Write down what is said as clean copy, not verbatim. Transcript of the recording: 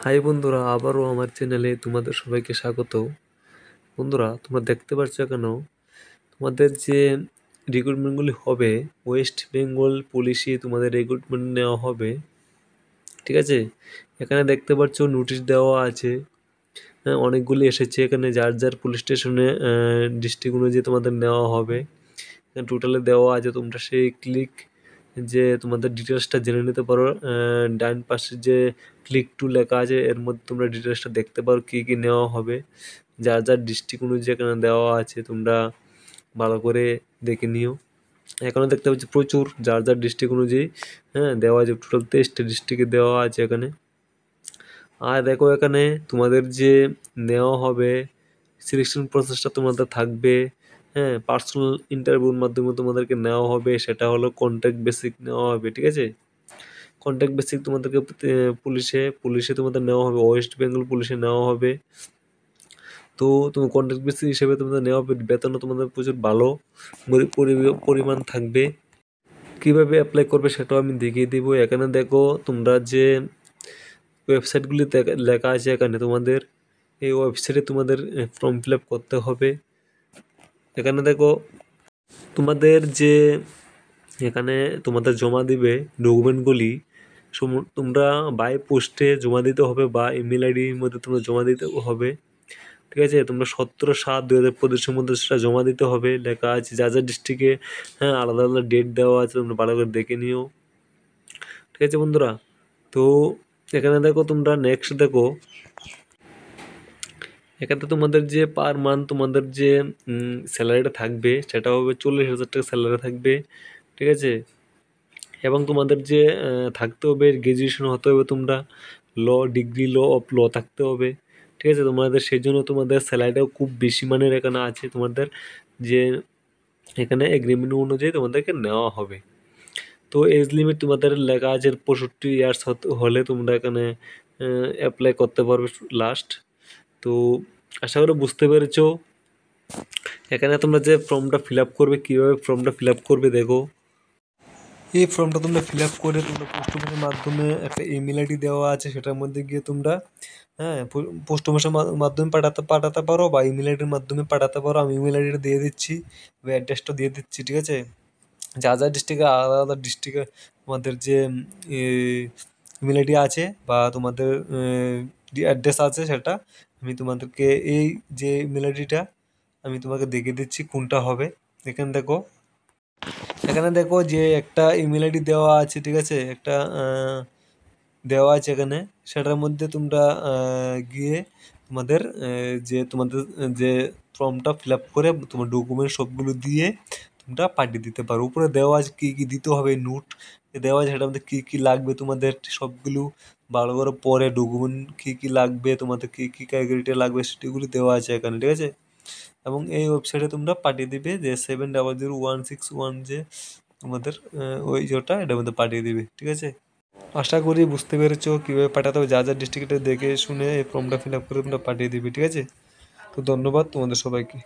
High বন্ধুরা, আবারও আমার চ্যানেলে তোমাদের সবাইকে স্বাগত। বন্ধুরা, তোমরা দেখতে পাচ্ছ কেন তোমাদের যে রিক্রুটমেন্টগুলি হবে, ওয়েস্ট বেঙ্গল পুলিশে তোমাদের রিক্রুটমেন্ট নেওয়া হবে, ঠিক আছে? এখানে দেখতে পাচ্ছ নোটিশ দেওয়া আছে। হ্যাঁ, অনেকগুলি এসেছে এখানে, যার যার পুলিশ স্টেশনে ডিস্ট্রিক্ট অনুযায়ী তোমাদের নেওয়া হবে। টোটালে দেওয়া আছে, তোমরা সেই ক্লিক যে তোমাদের ডিটেলসটা জেনে নিতে পারো। ডান পাশে যে ক্লিক টু লেখা আছে, এর মধ্যে তোমরা ডিটেলসটা দেখতে পারো কী কী নেওয়া হবে। যার যার ডিস্ট্রিক্ট অনুযায়ী এখানে দেওয়া আছে, তোমরা ভালো করে দেখে নিও। এখানে দেখতে পাচ্ছি প্রচুর যার যার ডিস্ট্রিক্ট অনুযায়ী দেওয়া আছে, টোটাল 23টা ডিস্ট্রিক্টে দেওয়া আছে এখানে। আর দেখো এখানে তোমাদের যে নেওয়া হবে, সিলেকশন প্রসেসটা তোমাদের থাকবে। পার্সোনাল ইন্টারভিউর মাধ্যমে তোমাদেরকে নেওয়া হবে, সেটা হলো কন্ট্যাক্ট বেসিক নেওয়া হবে, ঠিক আছে? কন্ট্যাক্ট বেসিক তোমাদেরকে পুলিশে তোমাদের নেওয়া হবে, ওয়েস্ট বেঙ্গল পুলিশে নেওয়া হবে। তো তুমি কন্ট্যাক্ট বেসিক হিসেবে তোমাদের নেওয়া হবে, বেতনও তোমাদের প্রচুর ভালো পরিমাণ থাকবে। কীভাবে অ্যাপ্লাই করবে সেটাও আমি দেখিয়ে দিব। এখানে দেখো তোমরা যে ওয়েবসাইটগুলি লেখা আছে এখানে, তোমাদের এই ওয়েবসাইটে তোমাদের ফর্ম ফিল আপ করতে হবে। এখানে দেখো তোমাদের যে এখানে তোমাদের জমা দিবে ডকুমেন্টগুলি, তোমরা বাই পোস্টে জমা দিতে হবে বা ইমেল আইডির মধ্যে তোমরা জমা দিতে হবে, ঠিক আছে? তোমরা 17/7/2025 মধ্যে সেটা জমা দিতে হবে, লেখা আছে। যা যা ডিস্ট্রিক্টে আলাদা আলাদা ডেট দেওয়া আছে, তোমরা ভালো করে দেখে নিও, ঠিক আছে বন্ধুরা? তো এখানে দেখো তোমরা নেক্সট দেখো, এখানে তোমাদের যে পার মান্থ তোমাদের যে স্যালারিটা থাকবে, সেটা হবে 40,000 টাকা স্যালারি থাকবে, ঠিক আছে? এবং তোমাদের যে থাকতে হবে, গ্র্যাজুয়েশন হতে হবে, তোমরা ডিগ্রি অফ ল থাকতে হবে, ঠিক আছে? তোমাদের সেই জন্য তোমাদের স্যালারিটাও খুব বেশি মানের এখানে আছে। তোমাদের যে এখানে এগ্রিমেন্ট অনুযায়ী তোমাদেরকে নেওয়া হবে। তো এজ লিমিট তোমাদের লেখা আছে 65 ইয়ার্স হলে তোমরা এখানে অ্যাপ্লাই করতে পারবে লাস্ট। তো আশা করি বুঝতে পেরেছো। এখানে তোমরা যে ফর্মটা ফিল আপ করবে, কীভাবে ফর্মটা ফিল আপ করবে দেখো। এই ফর্মটা তোমরা ফিল আপ করে তোমরা পোস্ট অফিসের মাধ্যমে একটা ইমেল আইডি দেওয়া আছে, সেটার মধ্যে গিয়ে তোমরা পোস্ট অফিসের মাধ্যমে পাঠাতে পারো বা ইমেল আইডির মাধ্যমে পাঠাতে পারো। আমি ইমেল আইডিটা দিয়ে দিচ্ছি বা অ্যাড্রেসটা দিয়ে দিচ্ছি, ঠিক আছে? যা যা ডিস্ট্রিক্টে আলাদা আলাদা ডিস্ট্রিক্টে তোমাদের যে ইমেল আইডি আছে বা তোমাদের অ্যাড্রেস আছে, সেটা আমি তোমাদেরকে এই যে ইমেল আইডিটা আমি তোমাকে দেখিয়ে দিচ্ছি কোনটা হবে। এখানে দেখো যে একটা ইমেল আইডি দেওয়া আছে, ঠিক আছে? একটা দেওয়া আছে এখানে, সেটার মধ্যে তোমরা গিয়ে তোমাদের তোমাদের যে ফর্মটা ফিল আপ করে তোমার ডকুমেন্ট সবগুলো দিয়ে তোমরা পাঠিয়ে দিতে পারো। উপরে দেওয়া আছে কী কী দিতে হবে, নোট দেওয়া আছে, সেটার মধ্যে কী কী লাগবে তোমাদের সবগুলো ভালো করে পরে ডকুমেন্ট কী কী লাগবে, তোমাদের কী কী ক্রাইটেরিয়া লাগবে সেগুলি দেওয়া আছে এখানে, ঠিক আছে? এবং এই ওয়েবসাইটে তোমরা পাঠিয়ে দিবে যে 700161 যে তোমাদের ওই যেটা এটার মধ্যে পাঠিয়ে দিবে, ঠিক আছে? আশা করি বুঝতে পেরেছো কীভাবে পাঠাতে হবে। যা যা ডিস্ট্রিক্টে দেখে শুনে এই ফর্মটা ফিল আপ করে তোমরা পাঠিয়ে দিবে, ঠিক আছে? তো ধন্যবাদ তোমাদের সবাইকে।